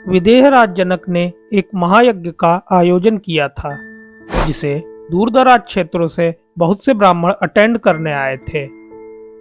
विदेहराज जनक ने एक महायज्ञ का आयोजन किया था, जिसे दूर-दराज क्षेत्रों से बहुत से ब्राह्मण अटेंड करने आए थे।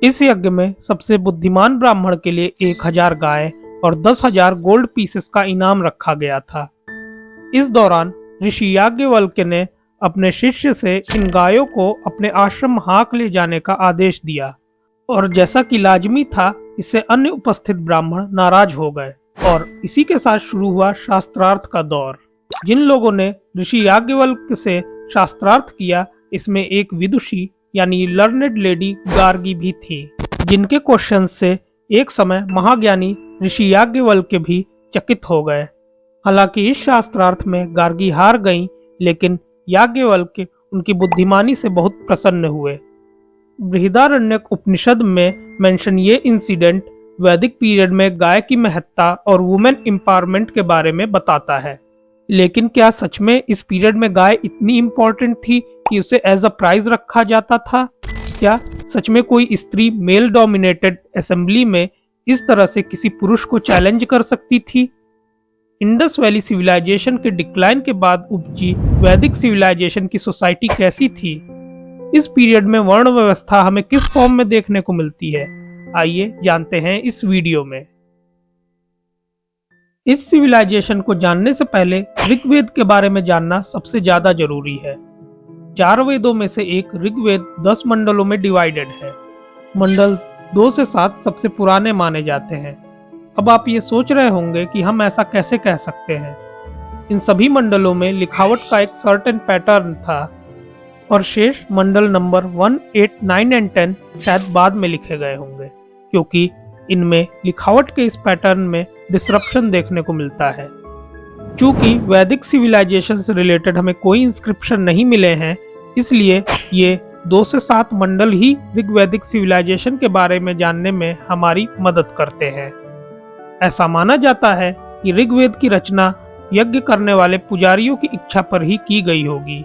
इस यज्ञ में सबसे बुद्धिमान ब्राह्मण के लिए 1000 गाय और 10,000 गोल्ड पीसेस का इनाम रखा गया था। इस दौरान ऋषि याज्ञवल्क्य ने अपने शिष्य से इन गायों को अपने आश्रम हाँक ले जाने का आदेश दिया, और जैसा कि लाजमी था, इससे अन्य उपस्थित ब्राह्मण नाराज हो गए और इसी के साथ शुरू हुआ शास्त्रार्थ का दौर। जिन लोगों ने ऋषि याज्ञवल्क्य से शास्त्रार्थ किया, इसमें एक विदुषी यानी लर्नेड लेडी गार्गी भी थी, जिनके क्वेश्चन से एक समय महाज्ञानी ऋषि याज्ञवल्क्य भी चकित हो गए। हालांकि इस शास्त्रार्थ में गार्गी हार गईं, लेकिन याज्ञवल्क्य उनकी बुद्धिमानी से बहुत प्रसन्न हुए। बृहदारण्यक उपनिषद में मेंशन ये इंसिडेंट वैदिक पीरियड में गाय की महत्ता और वुमेन एम्पावरमेंट के बारे में बताता है। लेकिन क्या सच में इस पीरियड में गाय इतनी इम्पोर्टेंट थी कि उसे एज अ प्राइज रखा जाता था? क्या सच में कोई स्त्री मेल डोमिनेटेड असेंबली में इस तरह से किसी पुरुष को चैलेंज कर सकती थी? इंडस वैली सिविलाइजेशन के डिक्लाइन के बाद उपजी वैदिक सिविलाइजेशन की सोसाइटी कैसी थी? इस पीरियड में वर्ण व्यवस्था हमें किस फॉर्म में देखने को मिलती है? आइए जानते हैं इस वीडियो में। इस सिविलाइजेशन को जानने से पहले ऋग्वेद के बारे में जानना सबसे ज्यादा जरूरी है। 4 वेदों में से एक ऋग्वेद 10 मंडलों में डिवाइडेड है। मंडल 2 से 7 सबसे पुराने माने जाते हैं। अब आप ये सोच रहे होंगे कि हम ऐसा कैसे कह सकते हैं। इन सभी मंडलों में लिखावट का एक सर्टेन पैटर्न था, और शेष मंडल नंबर 1, 8, 9 एंड 10 शायद बाद में लिखे गए होंगे, क्योंकि इनमें लिखावट के इस पैटर्न में डिसरप्शन देखने को मिलता है। चूंकि वैदिक सिविलाइजेशन से रिलेटेड हमें कोई इंस्क्रिप्शन नहीं मिले हैं, इसलिए ये 2 से 7 मंडल ही ऋग्वैदिक सिविलाइजेशन के बारे में जानने में हमारी मदद करते हैं। ऐसा माना जाता है कि ऋग्वेद की रचना यज्ञ करने वाले पुजारियों की इच्छा पर ही की गई होगी।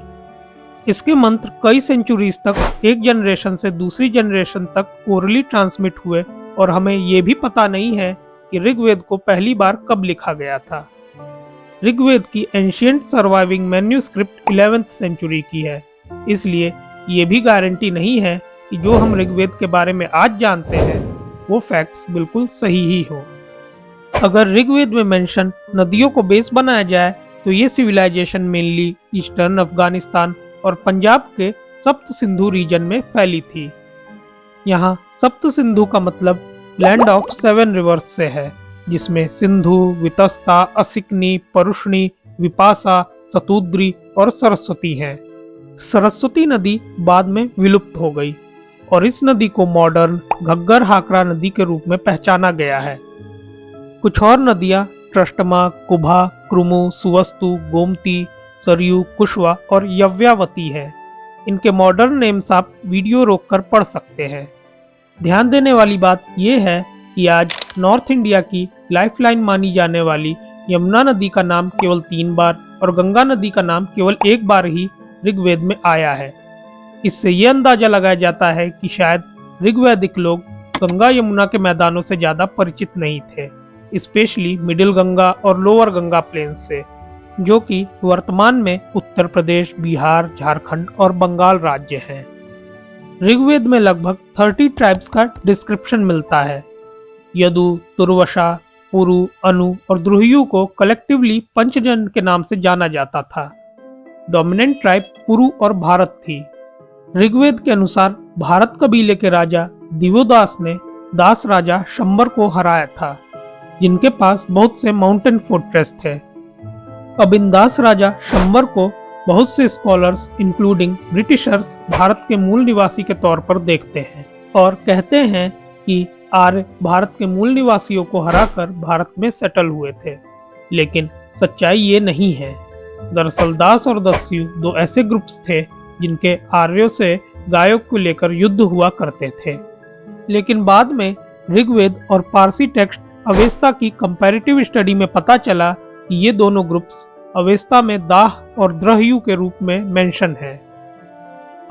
इसके मंत्र कई सेंचुरीज तक एक जनरेशन से दूसरी जनरेशन तक ओरली ट्रांसमिट हुए, और हमें ये भी पता नहीं है कि ऋग्वेद को पहली बार कब लिखा गया था। ऋग्वेद की ancient surviving manuscript 11th century की है, इसलिए ये भी गारंटी नहीं है कि जो हम ऋग्वेद के बारे में आज जानते हैं वो फैक्ट्स बिल्कुल सही ही हो। अगर ऋग्वेद में मेंशन नदियों को बेस बनाया जाए तो ये सिविलाइजेशन मेनली ईस्टर्न अफगानिस्तान और पंजाब के सप्त सिंधु रीजन में फैली थी। यहाँ सप्त सिंधु का मतलब लैंड ऑफ 7 रिवर्स से है, जिसमें सिंधु, वितस्ता, असिकनी, परुष्णी, विपासा, सतुद्री और सरस्वती हैं। सरस्वती नदी बाद में विलुप्त हो गई और इस नदी को मॉडर्न घग्गर हाकरा नदी के रूप में पहचाना गया है। कुछ और नदियां ट्रस्टमा, कुभा, क्रुमु, सुवस्तु, गोमती, सरयू, कुशवा और यव्यावती हैं। इनके मॉडर्न नेम्स आप वीडियो रोककर पढ़ सकते हैं। ध्यान देने वाली बात यह है कि आज नॉर्थ इंडिया की लाइफलाइन मानी जाने वाली यमुना नदी का नाम केवल 3 बार और गंगा नदी का नाम केवल 1 बार ही ऋग्वेद में आया है। इससे यह अंदाजा लगाया जाता है कि शायद ऋग्वैदिक लोग गंगा यमुना के मैदानों से ज्यादा परिचित नहीं थे, स्पेशली मिडिल गंगा और लोअर गंगा प्लेन्स से, जो कि वर्तमान में उत्तर प्रदेश, बिहार, झारखंड और बंगाल राज्य हैं। ऋग्वेद में लगभग 30 ट्राइब्स का डिस्क्रिप्शन मिलता है। यदु, तुर्वशा, पुरु, अनु और द्रुह्यु को कलेक्टिवली पंचजन के नाम से जाना जाता था। डोमिनेंट ट्राइब पुरु और भारत थी। ऋग्वेद के अनुसार भारत कबीले के राजा दिवोदास ने दास राजा शंबर को हराया था, जिनके पास बहुत से माउंटेन फोर्ट्रेस थे। अब इन दास राजा शंबर को बहुत से स्कॉलर्स इंक्लूडिंग ब्रिटिशर्स भारत के मूल निवासी के तौर पर देखते हैं और कहते हैं कि आर्य भारत के मूल निवासियों को हराकर भारत में सेटल हुए थे, लेकिन सच्चाई ये नहीं है। दरअसल दास और दस्यु 2 ऐसे ग्रुप्स थे जिनके आर्यों से गायों को लेकर युद्ध हुआ करते थे। लेकिन बाद में ऋग्वेद और पारसी टेक्स्ट अवेस्ता की कंपैरेटिव स्टडी में पता चला कि ये दोनों ग्रुप्स अवेस्ता में दाह और द्रह्यु के रूप में मेंशन है।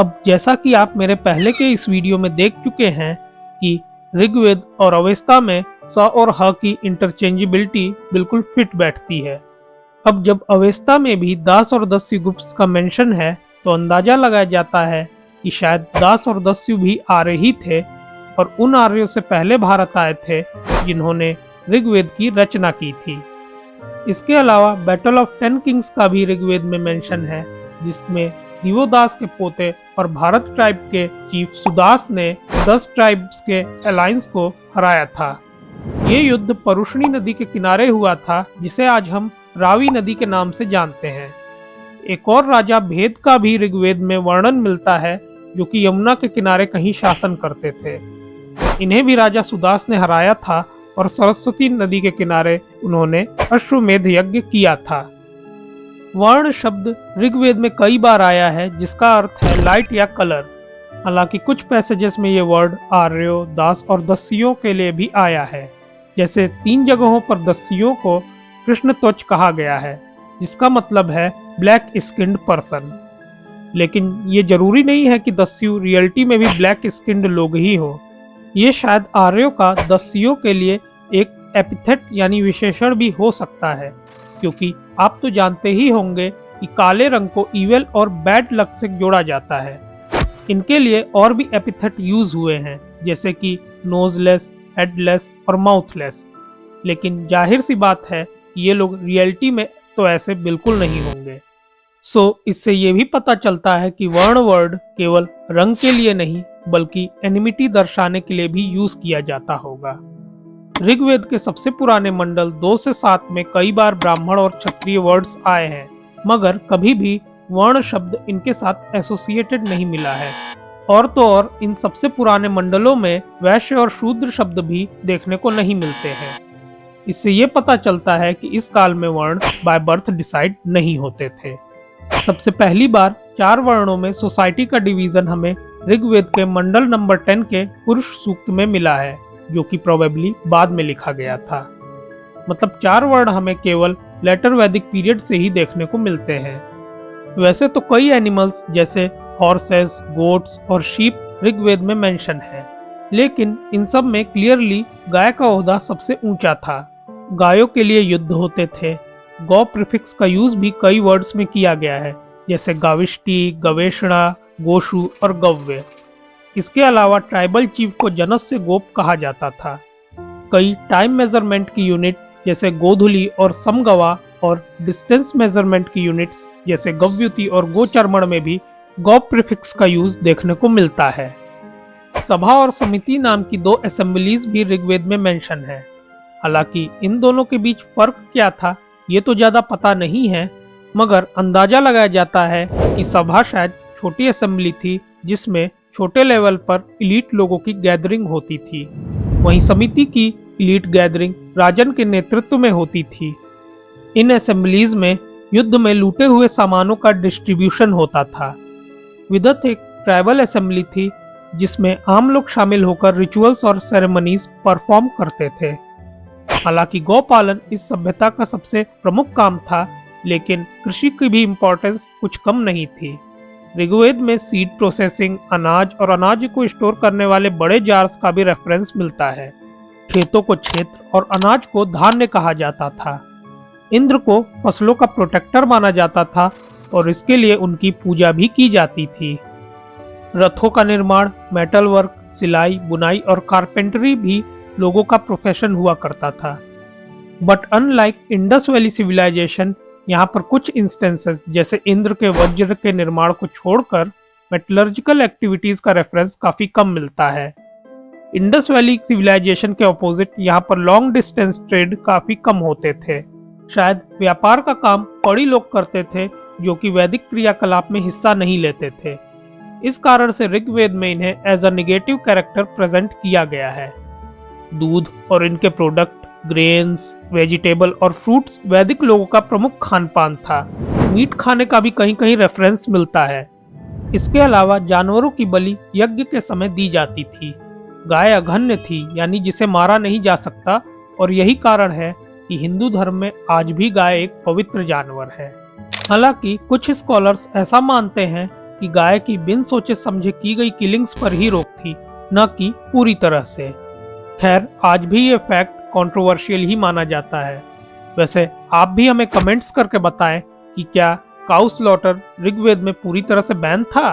अब जैसा कि आप मेरे पहले के इस वीडियो में देख चुके हैं कि ऋग्वेद और अवेस्ता में स और ह की इंटरचेंजेबिलिटी बिल्कुल फिट बैठती है। अब जब अवेस्ता में भी दास और दस्यु ग्रुप्स का मेंशन है तो अंदाजा लगाया जाता है कि शायद दास और दस्यु भी आर्य ही थे और उन आर्यों से पहले भारत आए थे जिन्होंने ऋग्वेद की रचना की थी। इसके अलावा बैटल ऑफ 10 किंग्स का भी ऋग्वेद में मेंशन है, जिसमें दिवोदास के पोते और भारत ट्राइब के चीफ सुदास ने 10 ट्राइब्स के अलायंस को हराया था। ये युद्ध परुष्णी नदी के किनारे हुआ था, जिसे आज हम रावी नदी के नाम से जानते हैं। एक और राजा भेद का भी ऋग्वेद में वर्णन मिलता है, जो कि यमुना के किनारे कहीं शासन करते थे। इन्हें भी राजा सुदास ने हराया था और सरस्वती नदी के किनारे उन्होंने अश्वमेध यज्ञ किया था। वर्ण शब्द ऋग्वेद में कई बार आया है, जिसका अर्थ है लाइट या कलर। हालांकि कुछ पैसेजेस में ये वर्ड आर्यों, दास और दस्युओं के लिए भी आया है। जैसे 3 जगहों पर दस्युओं को कृष्ण त्वच कहा गया है, जिसका मतलब है ब्लैक स्किन्ड पर्सन। लेकिन ये जरूरी नहीं है कि दस्यु रियलिटी में भी ब्लैक स्किन्ड लोग ही हो। ये शायद आर्यों का दस्युओं के लिए एक एपिथेट यानी विशेषण भी हो सकता है, क्योंकि आप तो जानते ही होंगे कि काले रंग को इविल और बैड लक से जोड़ा जाता है। इनके लिए और भी एपिथेट यूज हुए हैं, जैसे कि नोजलेस, हेडलेस और माउथलेस। लेकिन जाहिर सी बात है कि ये लोग रियलिटी में तो ऐसे बिल्कुल नहीं होंगे। इससे ये भी पता चलता है कि वर्ण वर्ड केवल रंग के लिए नहीं बल्कि एनिमिटी दर्शाने के लिए भी यूज किया जाता होगा। ऋग्वेद के सबसे पुराने मंडल 2 से 7 में कई बार ब्राह्मण और क्षत्रिय वर्ड्स आए हैं, मगर कभी भी वर्ण शब्द इनके साथ एसोसिएटेड नहीं मिला है। और तो और इन सबसे पुराने मंडलों में वैश्य और शूद्र शब्द भी देखने को नहीं मिलते हैं। इससे ये पता चलता है कि इस काल में वर्ण बाय बर्थ डिसाइड नहीं होते थे। सबसे पहली बार 4 वर्णों में सोसाइटी का डिवीजन हमें ऋग्वेद के मंडल नंबर 10 के पुरुष सूक्त में मिला है, जो कि प्रोबेबली बाद में लिखा गया था। मतलब 4 वर्ण हमें केवल लेटर वैदिक पीरियड से ही देखने को मिलते हैं। वैसे तो कई एनिमल्स जैसे हॉर्सेस, गोट्स और शीप ऋग्वेद में मेंशन है, लेकिन इन सब में क्लियरली गाय का ओहदा सबसे ऊंचा था। गायों के लिए युद्ध होते थे। गौ प्रीफिक्स का यूज भी कई वर्ड्स में किया गया है, जैसे गाविष्टी, गवेषणा, गोशु और गव्य। इसके अलावा ट्राइबल चीफ को जनस से गोप कहा जाता था। कई टाइम मेजरमेंट की यूनिट जैसे गोधुली और समगवा और डिस्टेंस मेजरमेंट की यूनिट्स जैसे गव्युति और गोचर्मण में भी गौ प्रीफिक्स का यूज देखने को मिलता है। सभा और समिति नाम की 2 असेंबलीज भी ऋग्वेद में मेंशन है। हालांकि इन दोनों के बीच फर्क क्या था ये तो ज्यादा पता नहीं है, मगर अंदाजा लगाया जाता है कि सभा शायद छोटी असेंबली थी जिसमें छोटे लेवल पर इलीट लोगों की गैदरिंग होती थी। वहीं समिति की इलीट गैदरिंग राजन के नेतृत्व में होती थी। इन असेंबलीज में युद्ध में लूटे हुए सामानों का डिस्ट्रीब्यूशन होता था। विदत एक ट्राइबल असेंबली थी जिसमें आम लोग शामिल होकर रिचुअल्स और सेरेमनीज परफॉर्म करते थे। हालांकि गौपालन इस सभ्यता का सबसे प्रमुख काम था, लेकिन कृषि की भी इम्पोर्टेंस कुछ कम नहीं थी। ऋग्वेद में सीड प्रोसेसिंग, अनाज और अनाज को स्टोर करने वाले बड़े जार्स का भी रेफरेंस मिलता है। खेतों को क्षेत्र और अनाज को धान्य कहा जाता था। इंद्र को फसलों का प्रोटेक्टर माना जाता था और इसके लिए उनकी पूजा भी की जाती थी। रथों का निर्माण, मेटल वर्क, सिलाई, बुनाई और कारपेंटरी भी लोगों का प्रोफेशन हुआ करता था। But unlike Indus valley civilisation, यहाँ पर कुछ इंस्टेंसेस जैसे इंद्र के वज्र के निर्माण को छोड़कर मेटलर्जिकल एक्टिविटीज का रेफरेंस काफी कम मिलता है। इंडस वैली सिविलाइजेशन के ऑपोजिट यहाँ पर लॉन्ग डिस्टेंस ट्रेड काफी कम होते थे। शायद व्यापार का काम पढ़ी लोग करते थे जो कि वैदिक क्रियाकलाप में हिस्सा नहीं लेते थे। इस कारण से ऋग्वेद में इन्हें as a negative character present किया गया है। दूध और इनके प्रोडक्ट, ग्रेन्स, वेजिटेबल और फ्रूट्स वैदिक लोगों का प्रमुख खान पान था। मीट खाने का भी कहीं कहीं रेफरेंस मिलता है। इसके अलावा जानवरों की बलि यज्ञ के समय दी जाती थी। गाय अघन्य थी, यानी जिसे मारा नहीं जा सकता, और यही कारण है कि हिंदू धर्म में आज भी गाय एक पवित्र जानवर है। हालांकि कुछ स्कॉलर्स ऐसा मानते हैं कि गाय की बिन सोचे समझे की गई किलिंग्स पर ही रोक थी, न कि पूरी तरह से। खैर आज भी ये फैक्ट कंट्रोवर्शियल ही माना जाता है। वैसे आप भी हमें कमेंट्स करके बताएं कि क्या काउ स्लॉटर ऋग्वेद में पूरी तरह से बैन था।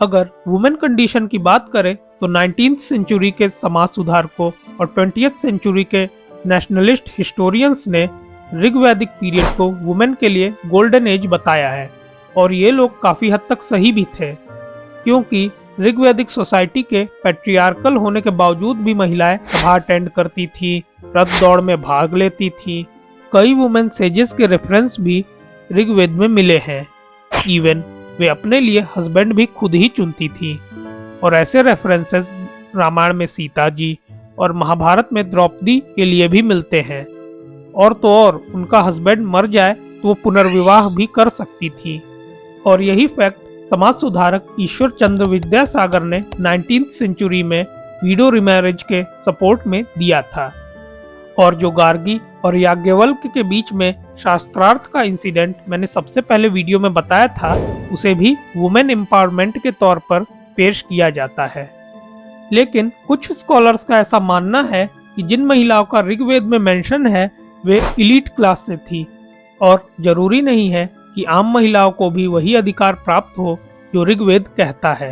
अगर वुमेन कंडीशन की बात करें तो 19th सेंचुरी के समाज सुधारकों और 20th सेंचुरी के नेशनलिस्ट हिस्टोरियंस ने ऋग्वैदिक पीरियड को वुमेन के लिए गोल्डन एज बताया है, और ये लोग काफी हद तक सही भी थे, क्योंकि ऋग्वैदिक सोसाइटी के पैट्रियार्कल होने के बावजूद भी महिलाएं सभा अटेंड करती थी, रथ दौड़ में भाग लेती थी। कई वुमेन सेजेस के रेफरेंस भी ऋग्वेद में मिले हैं। इवन वे अपने लिए हस्बैंड भी खुद ही चुनती थी, और ऐसे रेफरेंसेस रामायण में सीता जी और महाभारत में द्रौपदी के लिए भी मिलते हैं। और तो और उनका हस्बैंड मर जाए तो वो पुनर्विवाह भी कर सकती थी। और यही फैक्ट समाज सुधारक ईश्वर चंद्र विद्यासागर ने 19th सेंचुरी में वीडो रिमैरिज के सपोर्ट में दिया था। और जो गार्गी और याज्ञवल्क्य के बीच में शास्त्रार्थ का इंसिडेंट मैंने सबसे पहले वीडियो में बताया था, उसे भी वुमेन एम्पावरमेंट के तौर पर पेश किया जाता है। लेकिन कुछ स्कॉलर्स का ऐसा मानना है कि जिन महिलाओं का ऋग्वेद में मेंशन है वे इलीट क्लास से थी, और जरूरी नहीं है कि आम महिलाओं को भी वही अधिकार प्राप्त हो जो ऋग्वेद कहता है।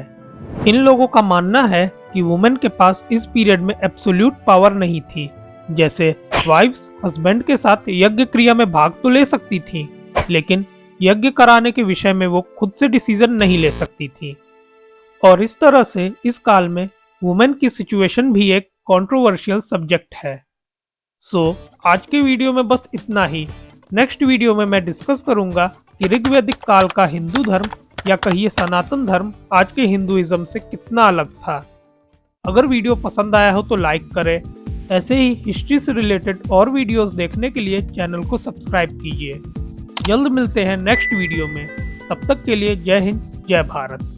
इन लोगों का मानना है कि वुमेन के पास इस पीरियड में एब्सोल्यूट पावर नहीं थी। जैसे वाइफ्स हस्बैंड के साथ यज्ञ क्रिया में भाग तो ले सकती थी, लेकिन यज्ञ कराने के विषय में वो खुद से डिसीजन नहीं ले सकती थी। और इस तरह से इस काल में वुमेन की सिचुएशन भी एक कंट्रोवर्शियल सब्जेक्ट है। सो आज के वीडियो में बस इतना ही। नेक्स्ट वीडियो में मैं डिस्कस करूंगा कि ऋग्वैदिक काल का हिंदू धर्म या कहिए सनातन धर्म आज के हिंदुइज्म से कितना अलग था। अगर वीडियो पसंद आया हो तो लाइक करें। ऐसे ही हिस्ट्री से रिलेटेड और वीडियोस देखने के लिए चैनल को सब्सक्राइब कीजिए। जल्द मिलते हैं नेक्स्ट वीडियो में। तब तक के लिए जय हिंद, जय भारत।